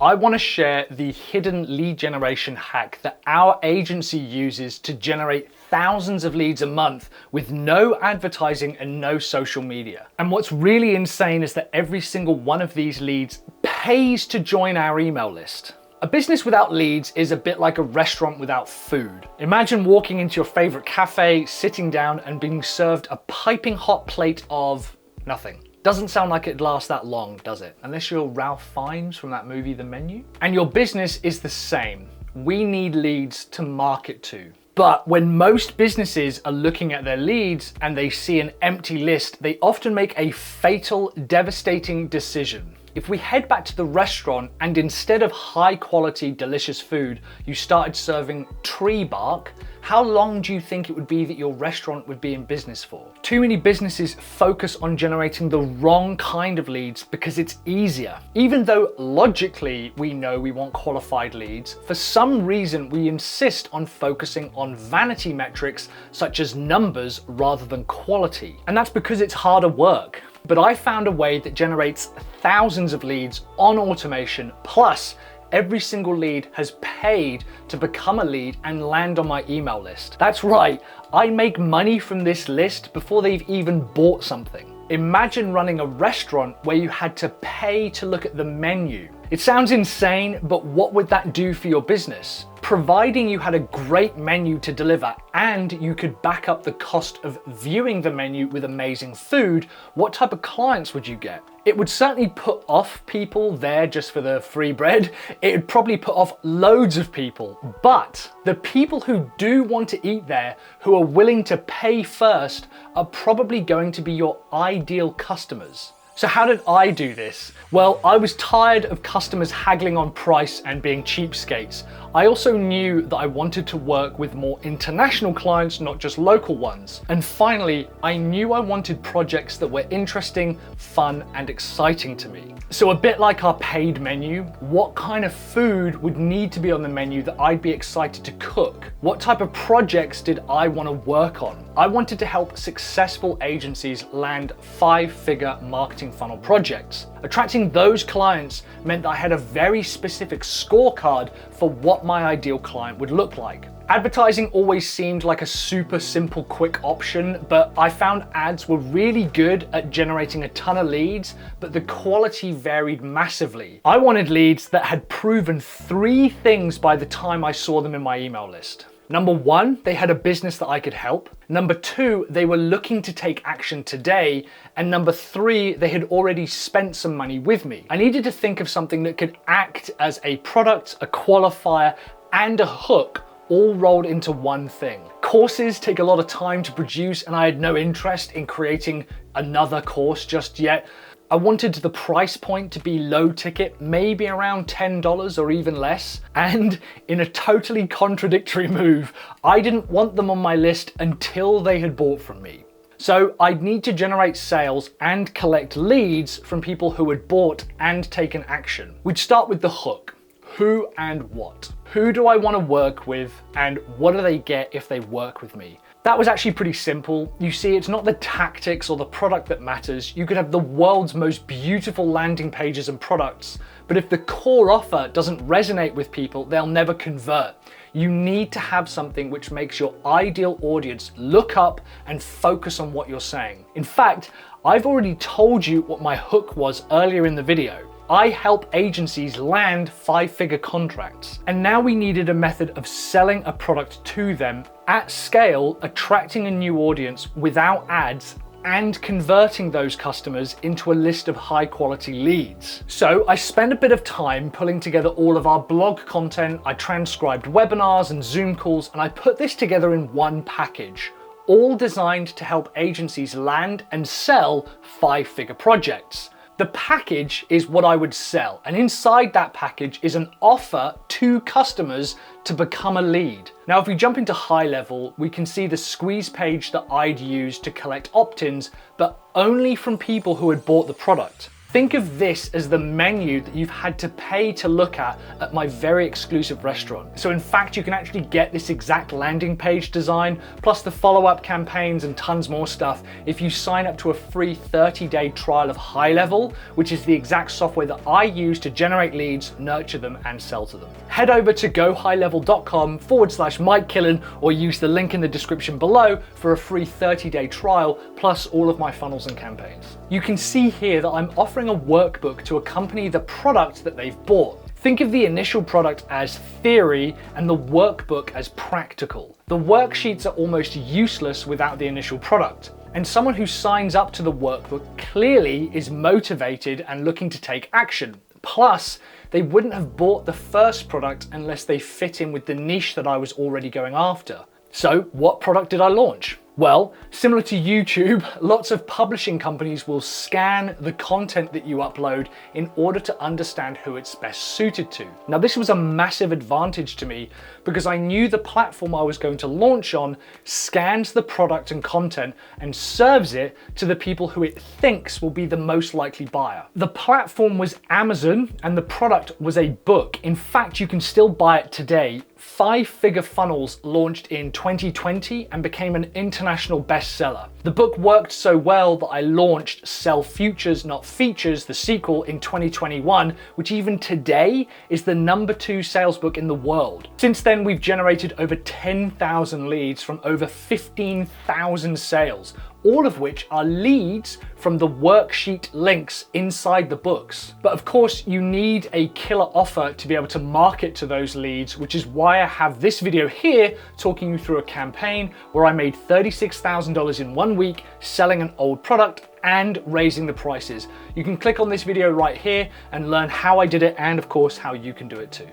I want to share the hidden lead generation hack that our agency uses to generate thousands of leads a month with no advertising and no social media. And what's really insane is that every single one of these leads pays to join our email list. A business without leads is a bit like a restaurant without food. Imagine walking into your favorite cafe, sitting down and being served a piping hot plate of nothing. Doesn't sound like it'd last that long, does it? Unless you're Ralph Fiennes from that movie, The Menu. And your business is the same. We need leads to market to. But when most businesses are looking at their leads and they see an empty list, they often make a fatal, devastating decision. If we head back to the restaurant and instead of high quality, delicious food, you started serving tree bark, how long do you think it would be that your restaurant would be in business for? Too many businesses focus on generating the wrong kind of leads because it's easier. Even though logically we know we want qualified leads, for some reason we insist on focusing on vanity metrics such as numbers rather than quality. And that's because it's harder work. But I found a way that generates thousands of leads on automation, plus every single lead has paid to become a lead and land on my email list. That's right, I make money from this list before they've even bought something. Imagine running a restaurant where you had to pay to look at the menu. It sounds insane, but what would that do for your business? Providing you had a great menu to deliver and you could back up the cost of viewing the menu with amazing food, what type of clients would you get? It would certainly put off people there just for the free bread. It would probably put off loads of people, but the people who do want to eat there, who are willing to pay first, are probably going to be your ideal customers. So how did I do this? Well, I was tired of customers haggling on price and being cheapskates. I also knew that I wanted to work with more international clients, not just local ones. And finally, I knew I wanted projects that were interesting, fun, and exciting to me. So a bit like our paid menu, what kind of food would need to be on the menu that I'd be excited to cook? What type of projects did I want to work on? I wanted to help successful agencies land 5-figure marketing funnel projects. Attracting those clients meant that I had a very specific scorecard for what my ideal client would look like. Advertising always seemed like a super simple, quick option, but I found ads were really good at generating a ton of leads, but the quality varied massively. I wanted leads that had proven 3 things by the time I saw them in my email list. Number 1, they had a business that I could help. Number 2, they were looking to take action today. And number 3, they had already spent some money with me. I needed to think of something that could act as a product, a qualifier, and a hook, all rolled into one thing. Courses take a lot of time to produce, and I had no interest in creating another course just yet. I wanted the price point to be low ticket, maybe around $10 or even less. And in a totally contradictory move, I didn't want them on my list until they had bought from me. So I'd need to generate sales and collect leads from people who had bought and taken action. We'd start with the hook. Who and what? Who do I want to work with, and what do they get if they work with me? That was actually pretty simple. You see, it's not the tactics or the product that matters. You could have the world's most beautiful landing pages and products, but if the core offer doesn't resonate with people, they'll never convert. You need to have something which makes your ideal audience look up and focus on what you're saying. In fact, I've already told you what my hook was earlier in the video. I help agencies land 5-figure contracts. And now we needed a method of selling a product to them at scale, attracting a new audience without ads, and converting those customers into a list of high quality leads. So I spent a bit of time pulling together all of our blog content, I transcribed webinars and Zoom calls, and I put this together in one package, all designed to help agencies land and sell 5-figure projects. The package is what I would sell, and inside that package is an offer to customers to become a lead. Now, if we jump into high level, we can see the squeeze page that I'd use to collect opt-ins, but only from people who had bought the product. Think of this as the menu that you've had to pay to look at my very exclusive restaurant. So in fact, you can actually get this exact landing page design, plus the follow-up campaigns and tons more stuff if you sign up to a free 30-day trial of High Level, which is the exact software that I use to generate leads, nurture them, and sell to them. Head over to gohighlevel.com/Mike Killen or use the link in the description below for a free 30-day trial, plus all of my funnels and campaigns. You can see here that I'm offering a workbook to accompany the product that they've bought. Think of the initial product as theory and the workbook as practical. The worksheets are almost useless without the initial product. And someone who signs up to the workbook clearly is motivated and looking to take action. Plus, they wouldn't have bought the first product unless they fit in with the niche that I was already going after. So, what product did I launch? Well, similar to YouTube, lots of publishing companies will scan the content that you upload in order to understand who it's best suited to. Now, this was a massive advantage to me because I knew the platform I was going to launch on scans the product and content and serves it to the people who it thinks will be the most likely buyer. The platform was Amazon and the product was a book. In fact, you can still buy it today. 5-Figure Funnels launched in 2020 and became an international bestseller. The book worked so well that I launched Sell Futures Not Features, the sequel, in 2021, which even today is the #2 sales book in the world. Since then, we've generated over 10,000 leads from over 15,000 sales, all of which are leads from the worksheet links inside the books. But of course, you need a killer offer to be able to market to those leads, which is why I have this video here talking you through a campaign where I made $36,000 in 1 week selling an old product and raising the prices. You can click on this video right here and learn how I did it and of course how you can do it too.